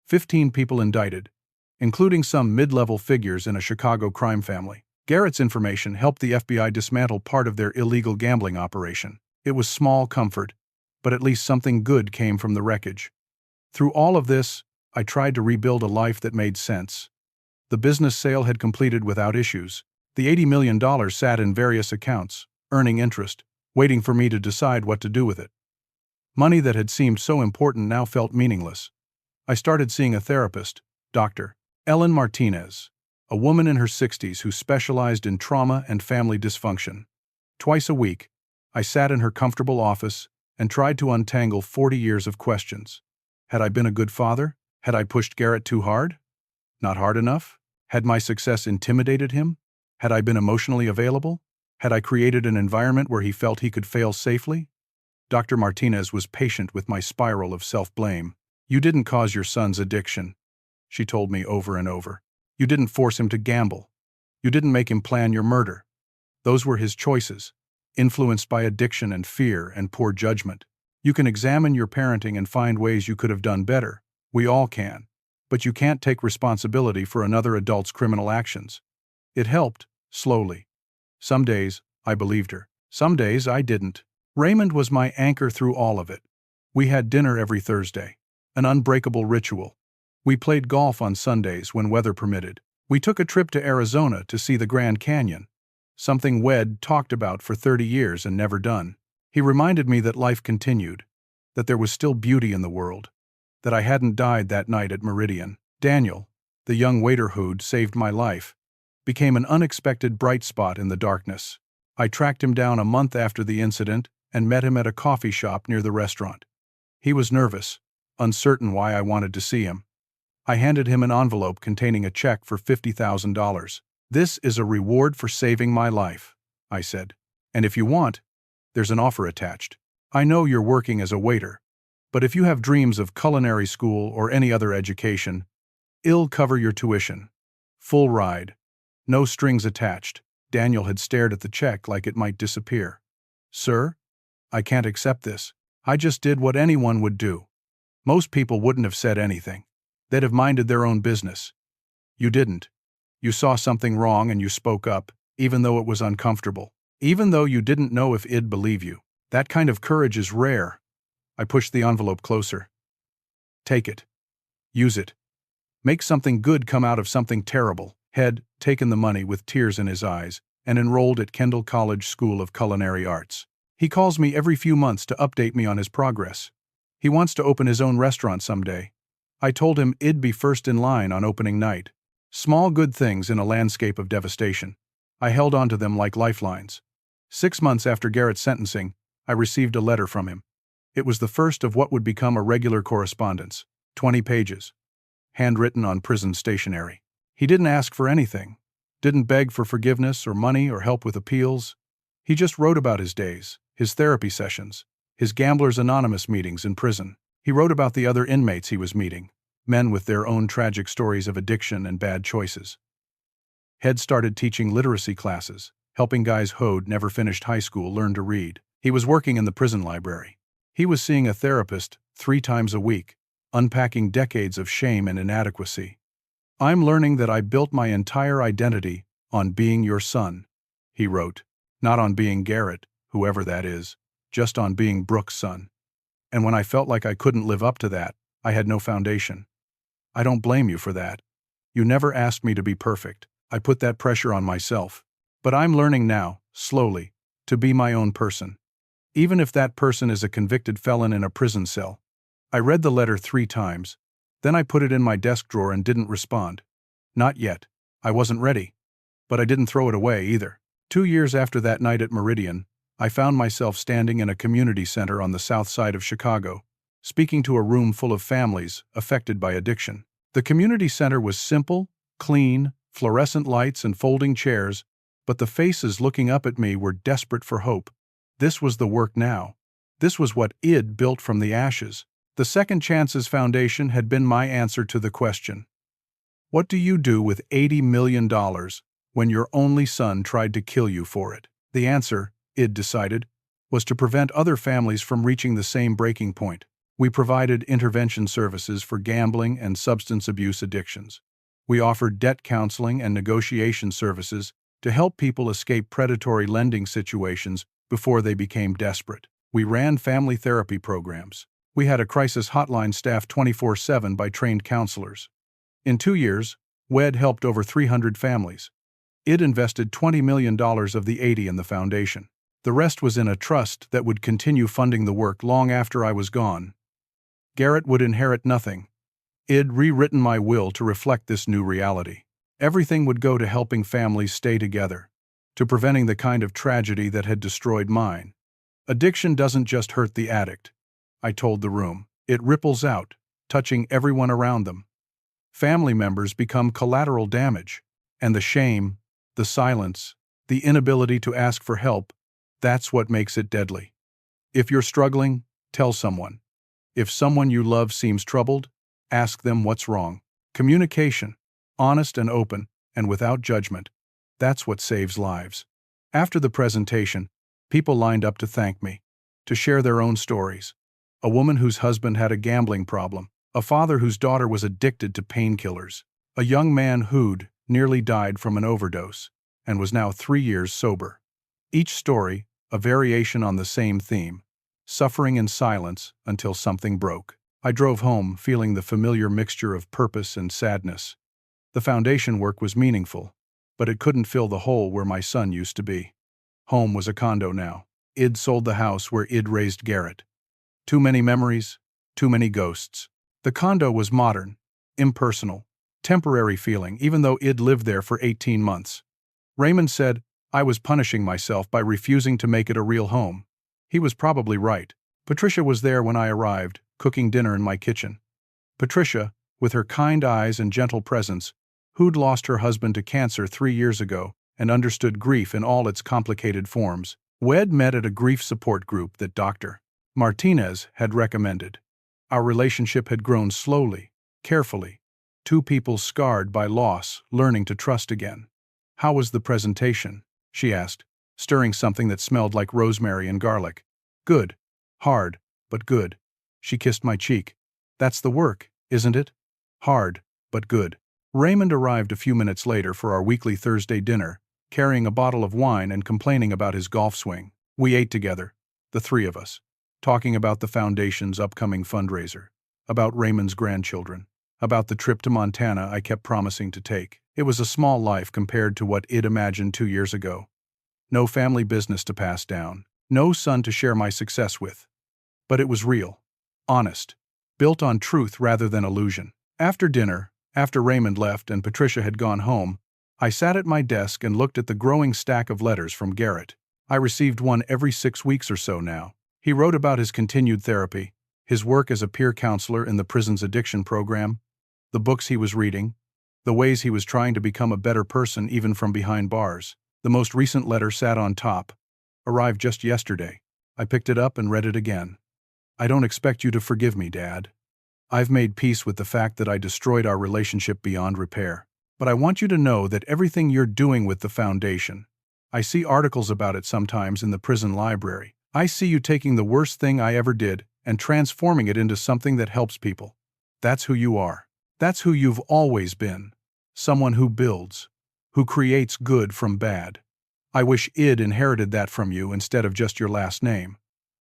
A: 15 people indicted, including some mid-level figures in a Chicago crime family. Garrett's information helped the FBI dismantle part of their illegal gambling operation. It was small comfort, but at least something good came from the wreckage. Through all of this, I tried to rebuild a life that made sense. The business sale had completed without issues. The $80 million sat in various accounts, earning interest, waiting for me to decide what to do with it. Money that had seemed so important now felt meaningless. I started seeing a therapist, Dr. Ellen Martinez, a woman in her 60s who specialized in trauma and family dysfunction. Twice a week, I sat in her comfortable office and tried to untangle 40 years of questions. Had I been a good father? Had I pushed Garrett too hard? Not hard enough? Had my success intimidated him? Had I been emotionally available? Had I created an environment where he felt he could fail safely? Dr. Martinez was patient with my spiral of self-blame. You didn't cause your son's addiction, she told me over and over. You didn't force him to gamble. You didn't make him plan your murder. Those were his choices, influenced by addiction and fear and poor judgment. You can examine your parenting and find ways you could have done better. We all can. But you can't take responsibility for another adult's criminal actions. It helped, slowly. Some days, I believed her. Some days, I didn't. Raymond was my anchor through all of it. We had dinner every Thursday, an unbreakable ritual. We played golf on Sundays when weather permitted. We took a trip to Arizona to see the Grand Canyon, something we'd talked about for 30 years and never done. He reminded me that life continued, that there was still beauty in the world, that I hadn't died that night at Meridian. Daniel, the young waiter who'd saved my life, became an unexpected bright spot in the darkness. I tracked him down a month after the incident and met him at a coffee shop near the restaurant. He was nervous, uncertain why I wanted to see him. I handed him an envelope containing a check for $50,000. This is a reward for saving my life, I said. And if you want, there's an offer attached. I know you're working as a waiter, but if you have dreams of culinary school or any other education, I'll cover your tuition. Full ride. No strings attached. Daniel had stared at the check like it might disappear. Sir? I can't accept this. I just did what anyone would do. Most people wouldn't have said anything. They'd have minded their own business. You didn't. You saw something wrong and you spoke up, even though it was uncomfortable. Even though you didn't know if I'd believe you. That kind of courage is rare. I pushed the envelope closer. Take it. Use it. Make something good come out of something terrible. Had taken the money with tears in his eyes and enrolled at Kendall College School of Culinary Arts. He calls me every few months to update me on his progress. He wants to open his own restaurant someday. I told him I'd be first in line on opening night. Small good things in a landscape of devastation. I held on to them like lifelines. 6 months after Garrett's sentencing, I received a letter from him. It was the first of what would become a regular correspondence. 20 pages. Handwritten on prison stationery. He didn't ask for anything. Didn't beg for forgiveness or money or help with appeals. He just wrote about his days, his therapy sessions, his Gamblers Anonymous meetings in prison. He wrote about the other inmates he was meeting, men with their own tragic stories of addiction and bad choices. Head started teaching literacy classes, helping guys who'd never finished high school learn to read. He was working in the prison library. He was seeing a therapist 3 times a week, unpacking decades of shame and inadequacy. I'm learning that I built my entire identity on being your son, he wrote. Not on being Garrett, whoever that is, just on being Brooke's son. And when I felt like I couldn't live up to that, I had no foundation. I don't blame you for that. You never asked me to be perfect. I put that pressure on myself. But I'm learning now, slowly, to be my own person. Even if that person is a convicted felon in a prison cell. I read the letter 3 times. Then I put it in my desk drawer and didn't respond. Not yet. I wasn't ready. But I didn't throw it away either. 2 years after that night at Meridian, I found myself standing in a community center on the south side of Chicago, speaking to a room full of families affected by addiction. The community center was simple, clean, fluorescent lights and folding chairs, but the faces looking up at me were desperate for hope. This was the work now. This was what I'd built from the ashes. The Second Chances Foundation had been my answer to the question. What do you do with $80 million when your only son tried to kill you for it? The answer, I'd decided, was to prevent other families from reaching the same breaking point. We provided intervention services for gambling and substance abuse addictions. We offered debt counseling and negotiation services to help people escape predatory lending situations before they became desperate. We ran family therapy programs. We had a crisis hotline staffed 24/7 by trained counselors. In 2 years, WED helped over 300 families. It invested $20 million of the 80 in the foundation. The rest was in a trust that would continue funding the work long after I was gone. Garrett would inherit nothing. I'd rewritten my will to reflect this new reality. Everything would go to helping families stay together, to preventing the kind of tragedy that had destroyed mine. Addiction doesn't just hurt the addict, I told the room. It ripples out, touching everyone around them. Family members become collateral damage, and the shame, the silence, the inability to ask for help, that's what makes it deadly. If you're struggling, tell someone. If someone you love seems troubled, ask them what's wrong. Communication, honest and open, and without judgment, that's what saves lives. After the presentation, people lined up to thank me, to share their own stories. A woman whose husband had a gambling problem, a father whose daughter was addicted to painkillers, a young man who'd nearly died from an overdose and was now 3 years sober. Each story, a variation on the same theme, suffering in silence until something broke. I drove home feeling the familiar mixture of purpose and sadness. The foundation work was meaningful, but it couldn't fill the hole where my son used to be. Home was a condo now. I'd sold the house where I'd raised Garrett. Too many memories, too many ghosts. The condo was modern, impersonal, temporary feeling even though I'd lived there for 18 months. Raymond said I was punishing myself by refusing to make it a real home. He was probably right. Patricia was there when I arrived, cooking dinner in my kitchen. Patricia, with her kind eyes and gentle presence, who'd lost her husband to cancer 3 years ago and understood grief in all its complicated forms. WED met at a grief support group that Dr. Martinez had recommended. Our relationship had grown slowly, carefully. Two people scarred by loss, learning to trust again. "How was the presentation?" she asked, stirring something that smelled like rosemary and garlic. "Good. Hard, but good." She kissed my cheek. "That's the work, isn't it? Hard, but good." Raymond arrived a few minutes later for our weekly Thursday dinner, carrying a bottle of wine and complaining about his golf swing. We ate together, the three of us, talking about the Foundation's upcoming fundraiser, about Raymond's grandchildren, about the trip to Montana I kept promising to take. It was a small life compared to what I'd imagined 2 years ago. No family business to pass down, no son to share my success with. But it was real, honest, built on truth rather than illusion. After dinner, after Raymond left and Patricia had gone home, I sat at my desk and looked at the growing stack of letters from Garrett. I received one every 6 weeks or so now. He wrote about his continued therapy, his work as a peer counselor in the prison's addiction program, the books he was reading, the ways he was trying to become a better person even from behind bars. The most recent letter sat on top. Arrived just yesterday. I picked it up and read it again. "I don't expect you to forgive me, Dad. I've made peace with the fact that I destroyed our relationship beyond repair. But I want you to know that everything you're doing with the Foundation, I see articles about it sometimes in the prison library. I see you taking the worst thing I ever did and transforming it into something that helps people. That's who you are. That's who you've always been. Someone who builds, who creates good from bad. I wish I'd inherited that from you instead of just your last name.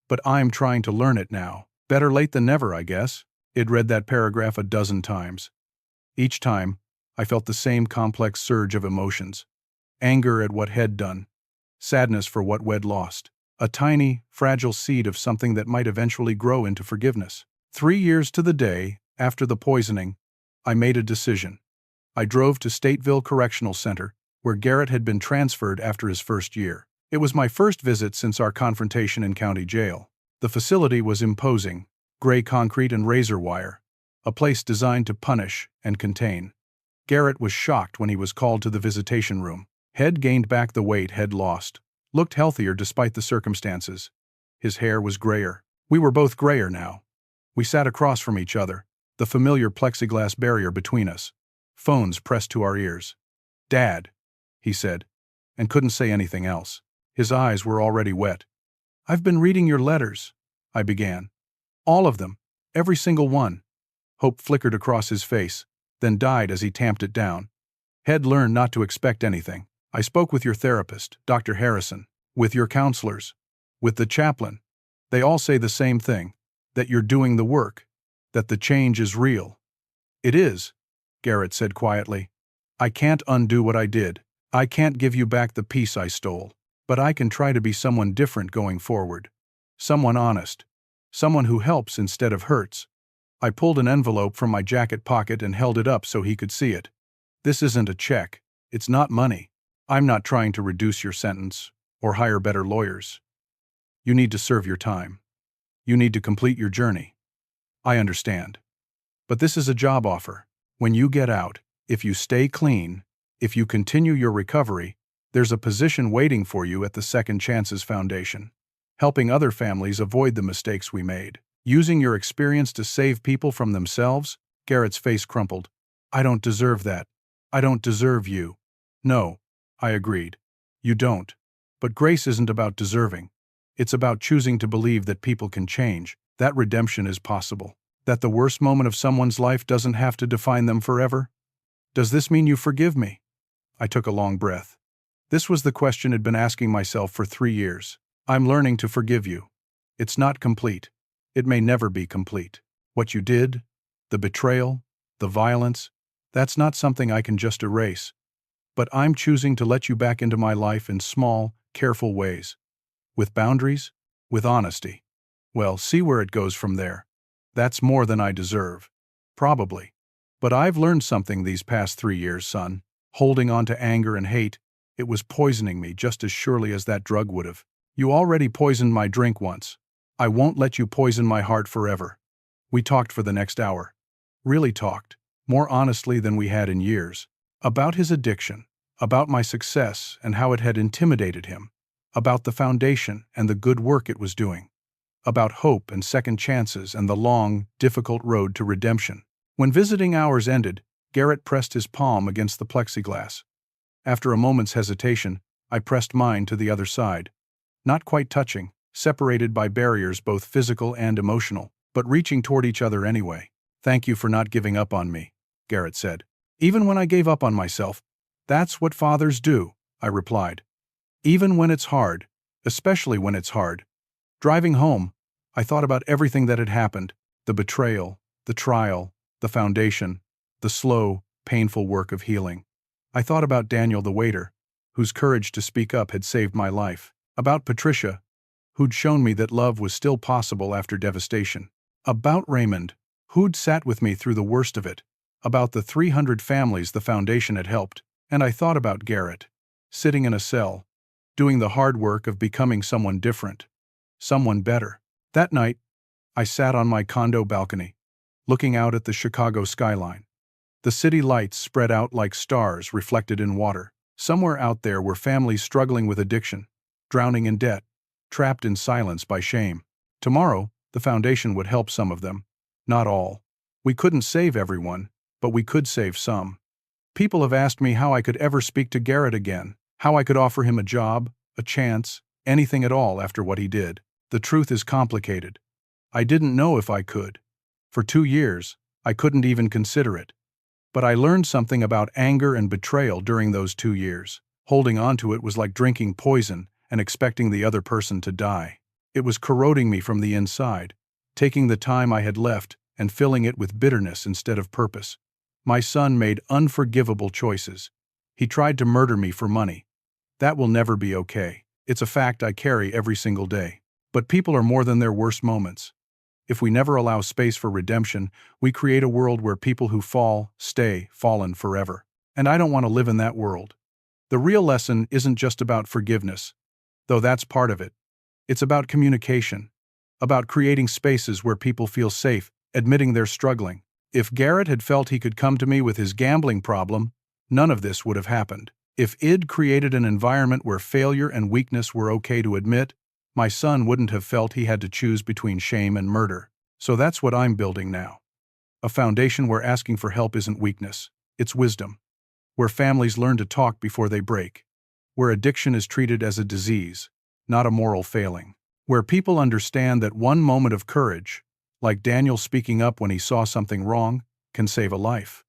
A: But I'm trying to learn it now. Better late than never, I guess." I'd read that paragraph a dozen times. Each time, I felt the same complex surge of emotions. Anger at what had done. Sadness for what we'd lost. A tiny, fragile seed of something that might eventually grow into forgiveness. 3 years to the day, after the poisoning, I made a decision. I drove to Stateville Correctional Center, where Garrett had been transferred after his first year. It was my first visit since our confrontation in county jail. The facility was imposing, gray concrete and razor wire, a place designed to punish and contain. Garrett was shocked when he was called to the visitation room. He'd gained back the weight he'd lost, looked healthier despite the circumstances. His hair was grayer. We were both grayer now. We sat across from each other, the familiar plexiglass barrier between us, phones pressed to our ears. "Dad," he said, and couldn't say anything else. His eyes were already wet. "I've been reading your letters," I began. "All of them, every single one." Hope flickered across his face, then died as he tamped it down. "He'd learned not to expect anything. I spoke with your therapist, Dr. Harrison, with your counselors, with the chaplain. They all say the same thing, that you're doing the work, that the change is real." "It is," Garrett said quietly. "I can't undo what I did. I can't give you back the peace I stole. But I can try to be someone different going forward. Someone honest. Someone who helps instead of hurts." I pulled an envelope from my jacket pocket and held it up so he could see it. "This isn't a check. It's not money. I'm not trying to reduce your sentence or hire better lawyers. You need to serve your time. You need to complete your journey. I understand. But this is a job offer. When you get out, if you stay clean, if you continue your recovery, there's a position waiting for you at the Second Chances Foundation, helping other families avoid the mistakes we made. Using your experience to save people from themselves." Garrett's face crumpled. "I don't deserve that. I don't deserve you." "No," I agreed. "You don't. But grace isn't about deserving. It's about choosing to believe that people can change, that redemption is possible, that the worst moment of someone's life doesn't have to define them forever." "Does this mean you forgive me?" I took a long breath. This was the question I'd been asking myself for 3 years. "I'm learning to forgive you. It's not complete. It may never be complete. What you did, the betrayal, the violence, that's not something I can just erase. But I'm choosing to let you back into my life in small, careful ways. With boundaries, with honesty. Well, see where it goes from there. That's more than I deserve. Probably. But I've learned something these past 3 years, son. Holding on to anger and hate, it was poisoning me just as surely as that drug would have. You already poisoned my drink once. I won't let you poison my heart forever." We talked for the next hour. Really talked, more honestly than we had in years. About his addiction, about my success and how it had intimidated him, about the Foundation and the good work it was doing, about hope and second chances and the long, difficult road to redemption. When visiting hours ended, Garrett pressed his palm against the plexiglass. After a moment's hesitation, I pressed mine to the other side. Not quite touching, separated by barriers both physical and emotional, but reaching toward each other anyway. "Thank you for not giving up on me," Garrett said. "Even when I gave up on myself." "That's what fathers do," I replied. "Even when it's hard, especially when it's hard." Driving home, I thought about everything that had happened: the betrayal, the trial, the foundation, the slow, painful work of healing. I thought about Daniel the waiter, whose courage to speak up had saved my life. About Patricia, who'd shown me that love was still possible after devastation. About Raymond, who'd sat with me through the worst of it. About the 300 families the foundation had helped. And I thought about Garrett, sitting in a cell, doing the hard work of becoming someone different, someone better. That night, I sat on my condo balcony, looking out at the Chicago skyline. The city lights spread out like stars reflected in water. Somewhere out there were families struggling with addiction, drowning in debt, trapped in silence by shame. Tomorrow, the foundation would help some of them, not all. We couldn't save everyone, but we could save some. People have asked me how I could ever speak to Garrett again, how I could offer him a job, a chance, anything at all after what he did. The truth is complicated. I didn't know if I could. For 2 years, I couldn't even consider it. But I learned something about anger and betrayal during those 2 years. Holding on to it was like drinking poison and expecting the other person to die. It was corroding me from the inside, taking the time I had left and filling it with bitterness instead of purpose. My son made unforgivable choices. He tried to murder me for money. That will never be okay. It's a fact I carry every single day. But people are more than their worst moments. If we never allow space for redemption, we create a world where people who fall, stay fallen forever. And I don't want to live in that world. The real lesson isn't just about forgiveness, though that's part of it. It's about communication, about creating spaces where people feel safe, admitting they're struggling. If Garrett had felt he could come to me with his gambling problem, none of this would have happened. If I'd created an environment where failure and weakness were okay to admit, my son wouldn't have felt he had to choose between shame and murder. So that's what I'm building now. A foundation where asking for help isn't weakness, it's wisdom. Where families learn to talk before they break. Where addiction is treated as a disease, not a moral failing. Where people understand that one moment of courage, like Daniel speaking up when he saw something wrong, can save a life.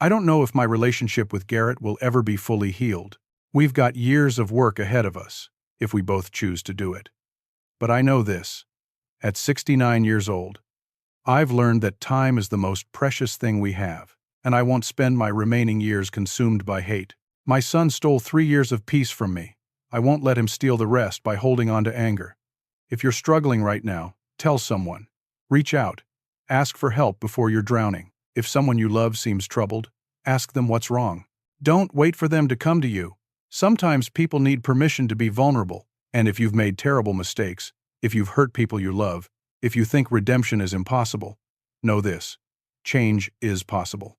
A: I don't know if my relationship with Garrett will ever be fully healed. We've got years of work ahead of us, if we both choose to do it. But I know this. At 69 years old, I've learned that time is the most precious thing we have, and I won't spend my remaining years consumed by hate. My son stole 3 years of peace from me. I won't let him steal the rest by holding on to anger. If you're struggling right now, tell someone. Reach out. Ask for help before you're drowning. If someone you love seems troubled, ask them what's wrong. Don't wait for them to come to you. Sometimes people need permission to be vulnerable. And if you've made terrible mistakes, if you've hurt people you love, if you think redemption is impossible, know this: change is possible.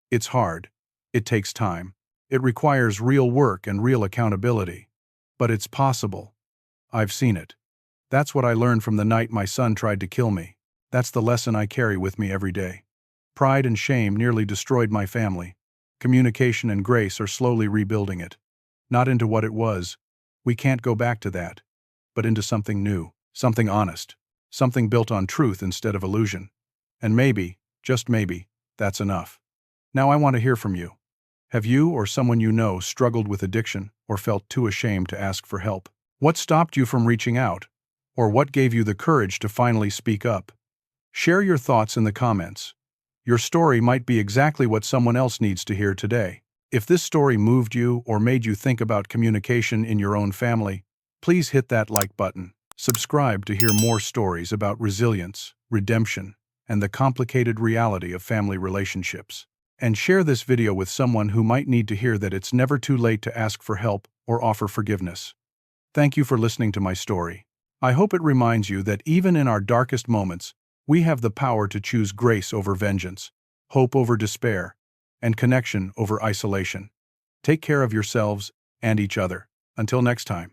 A: It's hard. It takes time. It requires real work and real accountability. But it's possible. I've seen it. That's what I learned from the night my son tried to kill me. That's the lesson I carry with me every day. Pride and shame nearly destroyed my family. Communication and grace are slowly rebuilding it. Not into what it was. We can't go back to that. But into something new, something honest, something built on truth instead of illusion. And maybe, just maybe, that's enough. Now I want to hear from you. Have you or someone you know struggled with addiction or felt too ashamed to ask for help? What stopped you from reaching out? Or what gave you the courage to finally speak up? Share your thoughts in the comments. Your story might be exactly what someone else needs to hear today. If this story moved you or made you think about communication in your own family, please hit that like button. Subscribe to hear more stories about resilience, redemption, and the complicated reality of family relationships. And share this video with someone who might need to hear that it's never too late to ask for help or offer forgiveness. Thank you for listening to my story. I hope it reminds you that even in our darkest moments, we have the power to choose grace over vengeance, hope over despair, and connection over isolation. Take care of yourselves and each other. Until next time.